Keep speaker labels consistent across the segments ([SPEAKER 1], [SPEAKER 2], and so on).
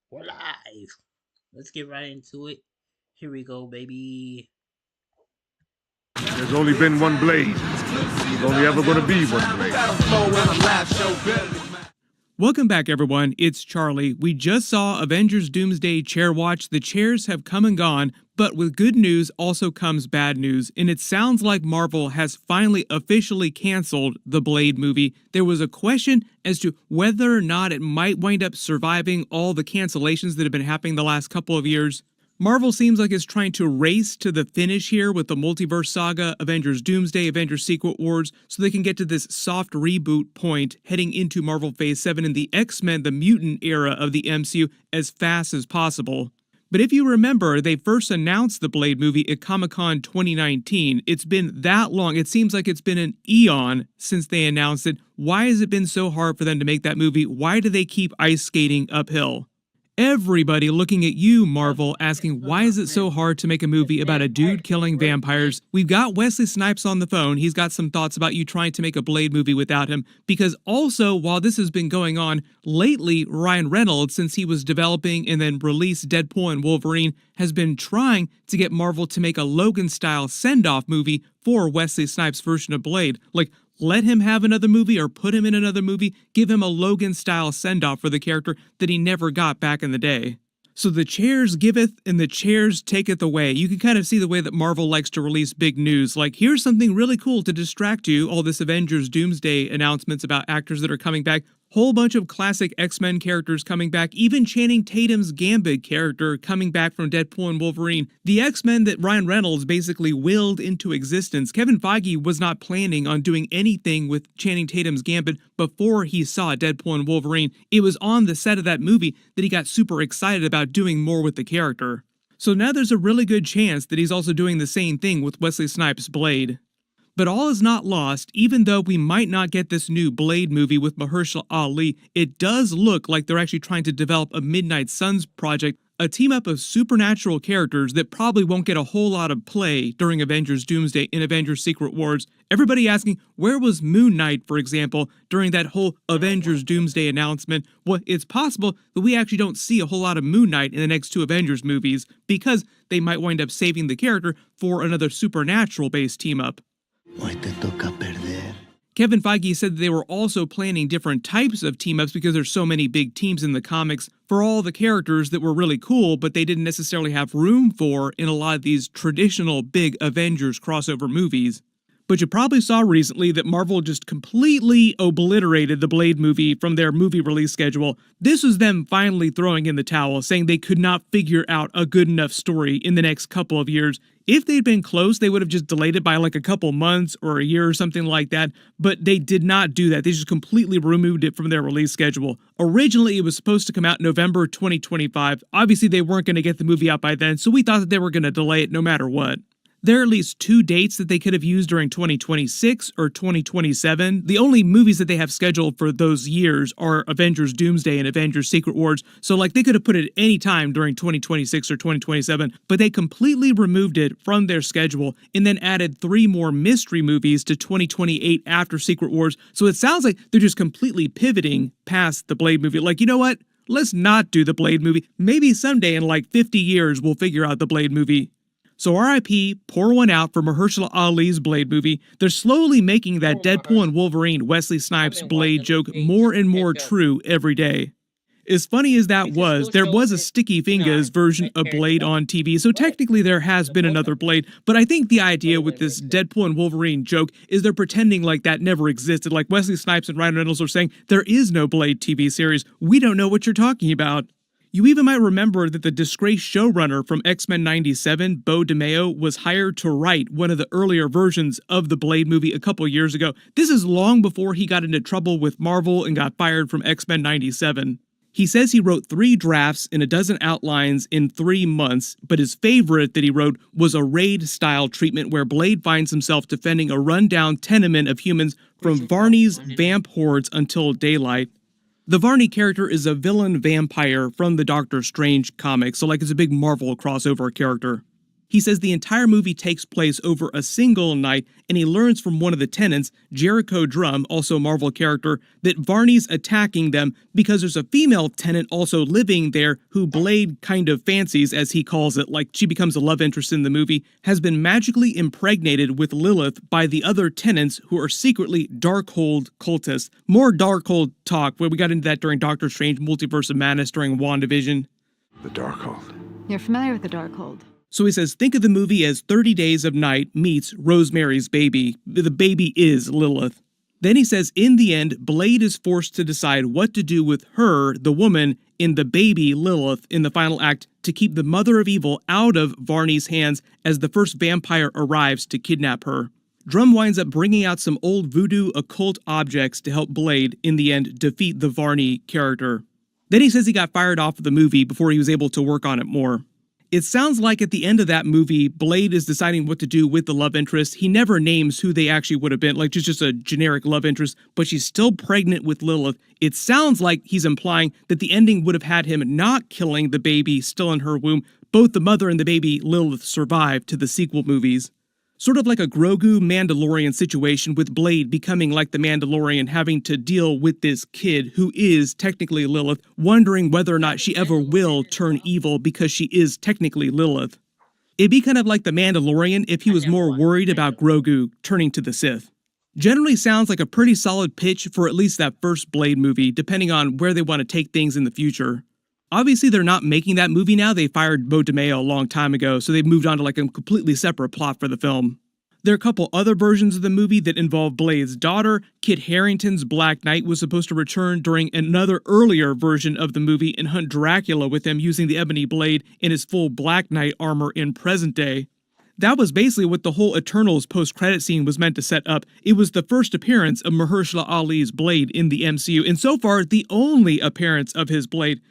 [SPEAKER 1] We're live. Let's get right into it. Here we go, baby.
[SPEAKER 2] There's only been one Blade. There's only ever going to be one Blade.
[SPEAKER 3] Welcome back, everyone. It's Charlie. We just saw Avengers Doomsday Chair Watch. The chairs have come and gone, but with good news also comes bad news, and it sounds like Marvel has finally officially canceled the Blade movie. There was a question as to whether or not it might wind up surviving all the cancellations that have been happening the last couple of years. Marvel seems like it's trying to race to the finish here with the multiverse saga, Avengers Doomsday, Avengers Secret Wars, so they can get to this soft reboot point heading into Marvel Phase 7 in the X-Men, the mutant era of the MCU as fast as possible. But if you remember, they first announced the Blade movie at Comic-Con 2019. It's been that long. It seems like it's been an eon since they announced it. Why has it been so hard for them to make that movie? Why do they keep ice skating uphill? Everybody looking at you, Marvel, asking why is it so hard to make a movie about a dude killing vampires? We've got Wesley Snipes on the phone. He's got some thoughts about you trying to make a Blade movie without him. Because also, while this has been going on, lately, Ryan Reynolds, since he was developing and then released Deadpool and Wolverine, has been trying to get Marvel to make a Logan-style send-off movie for Wesley Snipes' version of Blade. Like, let him have another movie or put him in another movie, give him a Logan-style send-off for the character that he never got back in the day. So the chairs giveth and the chairs taketh away. You can kind of see the way that Marvel likes to release big news. Like, here's something really cool to distract you, all this Avengers Doomsday announcements about actors that are coming back. Whole bunch of classic X-Men characters coming back, even Channing Tatum's Gambit character coming back from Deadpool and Wolverine. The X-Men that Ryan Reynolds basically willed into existence. Kevin Feige was not planning on doing anything with Channing Tatum's Gambit before he saw Deadpool and Wolverine. It was on the set of that movie that he got super excited about doing more with the character. So now there's a really good chance that he's also doing the same thing with Wesley Snipes' Blade. But all is not lost. Even though we might not get this new Blade movie with Mahershala Ali, it does look like they're actually trying to develop a Midnight Suns project, a team-up of supernatural characters that probably won't get a whole lot of play during Avengers Doomsday and Avengers Secret Wars. Everybody asking, where was Moon Knight, for example, during that whole Avengers Doomsday announcement? Well, it's possible that we actually don't see a whole lot of Moon Knight in the next two Avengers movies, because they might wind up saving the character for another supernatural-based team-up.
[SPEAKER 4] Hoy te toca perder.
[SPEAKER 3] Kevin Feige said that they were also planning different types of team-ups because there's so many big teams in the comics for all the characters that were really cool, but they didn't necessarily have room for in a lot of these traditional big Avengers crossover movies. But you probably saw recently that Marvel just completely obliterated the Blade movie from their movie release schedule. This was them finally throwing in the towel, saying they could not figure out a good enough story in the next couple of years. If they'd been close, they would have just delayed it by like a couple months or a year or something like that, but they did not do that. They just completely removed it from their release schedule. Originally, it was supposed to come out November 2025. Obviously, they weren't going to get the movie out by then, so we thought that they were going to delay it no matter what. There are at least two dates that they could have used during 2026 or 2027. The only movies that they have scheduled for those years are Avengers Doomsday and Avengers Secret Wars, so like they could have put it any time during 2026 or 2027, but they completely removed it from their schedule and then added 3 more mystery movies to 2028 after Secret Wars, so it sounds like they're just completely pivoting past the Blade movie. Like, you know what? Let's not do the Blade movie. Maybe someday in like 50 years we'll figure out the Blade movie. So RIP, pour one out for Mahershala Ali's Blade movie. They're slowly making that Deadpool and Wolverine Wesley Snipes Blade joke more and more true every day. As funny as that was, there was a Sticky Fingers version of Blade on TV, so technically there has been another Blade, but I think the idea with this Deadpool and Wolverine joke is they're pretending like that never existed, like Wesley Snipes and Ryan Reynolds are saying, there is no Blade TV series, we don't know what you're talking about. You even might remember that the disgraced showrunner from X-Men 97, Beau DeMayo, was hired to write one of the earlier versions of the Blade movie a couple years ago. This is long before he got into trouble with Marvel and got fired from X-Men 97. He says he wrote 3 drafts and a dozen outlines in 3 months, but his favorite that he wrote was a raid-style treatment where Blade finds himself defending a rundown tenement of humans from Varney's vamp hordes until daylight. The Varney character is a villain vampire from the Doctor Strange comics, so like it's a big Marvel crossover character. He says the entire movie takes place over a single night, and he learns from one of the tenants, Jericho Drum, also a Marvel character, that Varney's attacking them because there's a female tenant also living there who Blade kind of fancies, as he calls it, like she becomes a love interest in the movie, has been magically impregnated with Lilith by the other tenants who are secretly Darkhold cultists. More Darkhold talk, where we got into that during Doctor Strange Multiverse of Madness during WandaVision.
[SPEAKER 2] The Darkhold.
[SPEAKER 5] You're familiar with the Darkhold?
[SPEAKER 3] So he says, think of the movie as 30 Days of Night meets Rosemary's Baby. The baby is Lilith. Then he says, in the end, Blade is forced to decide what to do with her, the woman, in the baby Lilith in the final act to keep the Mother of Evil out of Varney's hands as the first vampire arrives to kidnap her. Drum winds up bringing out some old voodoo occult objects to help Blade, in the end, defeat the Varney character. Then he says he got fired off of the movie before he was able to work on it more. It sounds like at the end of that movie, Blade is deciding what to do with the love interest. He never names who they actually would have been, like just a generic love interest, but she's still pregnant with Lilith. It sounds like he's implying that the ending would have had him not killing the baby still in her womb. Both the mother and the baby Lilith survive to the sequel movies. Sort of like a Grogu Mandalorian situation, with Blade becoming like the Mandalorian, having to deal with this kid who is technically Lilith, wondering whether or not she ever will turn evil because she is technically Lilith. It'd be kind of like the Mandalorian if he was more worried about Grogu turning to the Sith. Generally sounds like a pretty solid pitch for at least that first Blade movie, depending on where they want to take things in the future. Obviously, they're not making that movie now. They fired Beau DeMayo a long time ago, so they've moved on to like a completely separate plot for the film. There are a couple other versions of the movie that involve Blade's daughter. Kit Harington's Black Knight was supposed to return during another earlier version of the movie and hunt Dracula with him using the Ebony Blade in his full Black Knight armor in present day. That was basically what the whole Eternals post-credit scene was meant to set up. It was the first appearance of Mahershala Ali's Blade in the MCU, and so far, the only appearance of his Blade.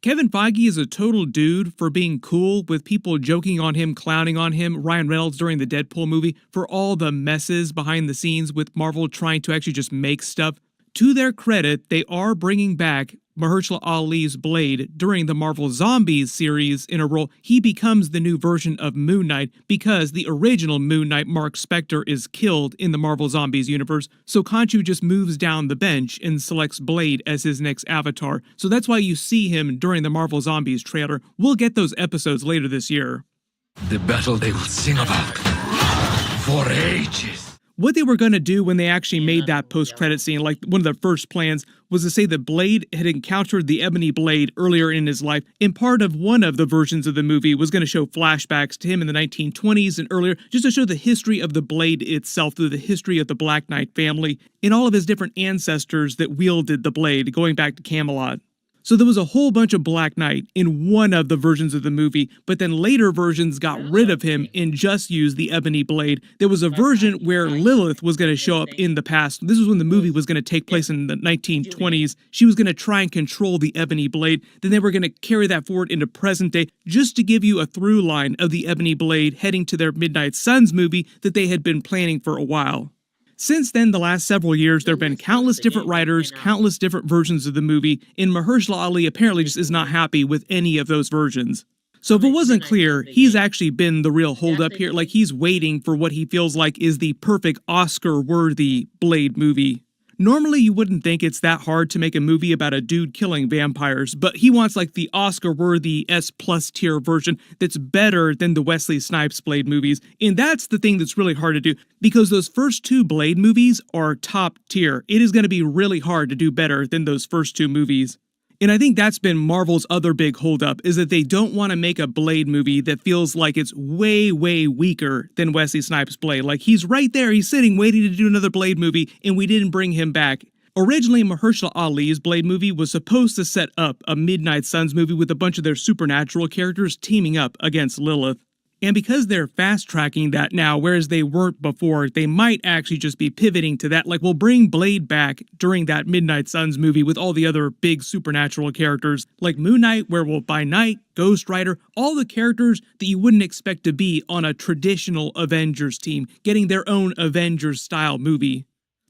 [SPEAKER 3] Kevin Feige is a total dude for being cool with people joking on him, clowning on him, Ryan Reynolds during the Deadpool movie, for all the messes behind the scenes with Marvel trying to actually just make stuff. To their credit, they are bringing back Mahershala Ali's Blade during the Marvel Zombies series in a role. He becomes the new version of Moon Knight because the original Moon Knight, Mark Spector, is killed in the Marvel Zombies universe, so Khonshu just moves down the bench and selects Blade as his next avatar. So that's why you see him during the Marvel Zombies trailer. We'll get those episodes later this year.
[SPEAKER 6] The battle they will sing about for ages.
[SPEAKER 3] What they were going to do when they actually made that post-credit scene, like one of their first plans, was to say that Blade had encountered the Ebony Blade earlier in his life, and part of one of the versions of the movie was going to show flashbacks to him in the 1920s and earlier, just to show the history of the Blade itself, through the history of the Black Knight family, and all of his different ancestors that wielded the Blade, going back to Camelot. So there was a whole bunch of Black Knight in one of the versions of the movie, but then later versions got rid of him and just used the Ebony Blade. There was a version where Lilith was going to show up in the past. This was when the movie was going to take place in the 1920s. She was going to try and control the Ebony Blade. Then they were going to carry that forward into present day just to give you a through line of the Ebony Blade heading to their Midnight Suns movie that they had been planning for a while. Since then, the last several years, there have been countless different writers, countless different versions of the movie, and Mahershala Ali apparently just is not happy with any of those versions. So if it wasn't clear, he's actually been the real holdup here. Like, he's waiting for what he feels like is the perfect Oscar-worthy Blade movie. Normally, you wouldn't think it's that hard to make a movie about a dude killing vampires, but he wants like the Oscar-worthy S+ tier version that's better than the Wesley Snipes Blade movies, and that's the thing that's really hard to do, because those first two Blade movies are top tier. It is going to be really hard to do better than those first two movies. And I think that's been Marvel's other big holdup, is that they don't want to make a Blade movie that feels like it's way, way weaker than Wesley Snipes' Blade. Like, he's right there, he's sitting, waiting to do another Blade movie, and we didn't bring him back. Originally, Mahershala Ali's Blade movie was supposed to set up a Midnight Suns movie with a bunch of their supernatural characters teaming up against Lilith. And because they're fast-tracking that now, whereas they weren't before, they might actually just be pivoting to that. Like, we'll bring Blade back during that Midnight Suns movie with all the other big supernatural characters, like Moon Knight, Werewolf by Night, Ghost Rider, all the characters that you wouldn't expect to be on a traditional Avengers team, getting their own Avengers-style movie.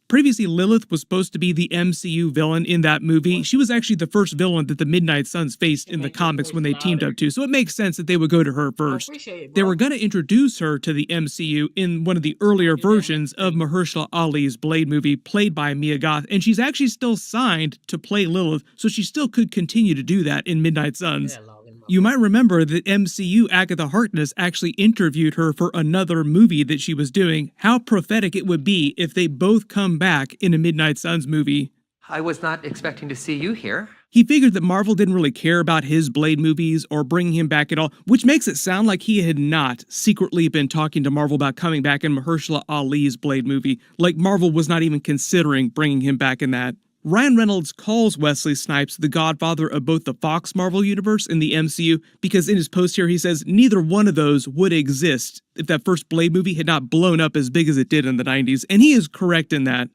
[SPEAKER 3] Previously, Lilith was supposed to be the MCU villain in that movie. She was actually the first villain that the Midnight Suns faced in the comics when they teamed up too, so it makes sense that they would go to her first. They were going to introduce her to the MCU in one of the earlier versions of Mahershala Ali's Blade movie, played by Mia Goth, and she's actually still signed to play Lilith, so she still could continue to do that in Midnight Suns. You might remember that MCU Agatha Harkness actually interviewed her for another movie that she was doing, how prophetic it would be if they both come back in a Midnight Suns movie.
[SPEAKER 7] I was not expecting to see you here.
[SPEAKER 3] He figured that Marvel didn't really care about his Blade movies or bringing him back at all, which makes it sound like he had not secretly been talking to Marvel about coming back in Mahershala Ali's Blade movie, like Marvel was not even considering bringing him back in that. Ryan Reynolds calls Wesley Snipes the godfather of both the Fox Marvel universe and the MCU because in his post here he says neither one of those would exist if that first Blade movie had not blown up as big as it did in the 90s, and he is correct in that.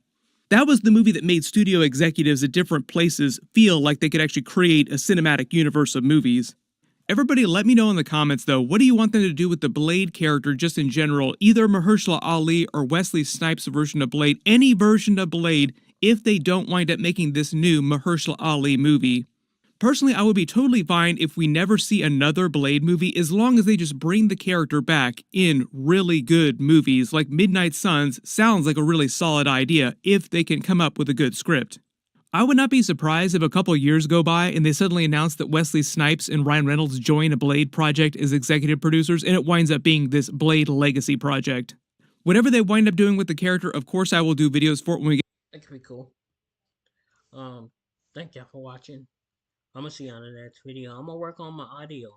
[SPEAKER 3] That was the movie that made studio executives at different places feel like they could actually create a cinematic universe of movies. Everybody let me know in the comments though, what do you want them to do with the Blade character just in general, either Mahershala Ali or Wesley Snipes' version of Blade, any version of Blade, if they don't wind up making this new Mahershala Ali movie. Personally, I would be totally fine if we never see another Blade movie as long as they just bring the character back in really good movies, like Midnight Suns sounds like a really solid idea if they can come up with a good script. I would not be surprised if a couple years go by and they suddenly announce that Wesley Snipes and Ryan Reynolds join a Blade project as executive producers and it winds up being this Blade Legacy project. Whatever they wind up doing with the character, of course I will do videos for it when we get.
[SPEAKER 1] That could be cool. Thank y'all for watching. I'm gonna see you on the next video. I'm gonna work on my audio.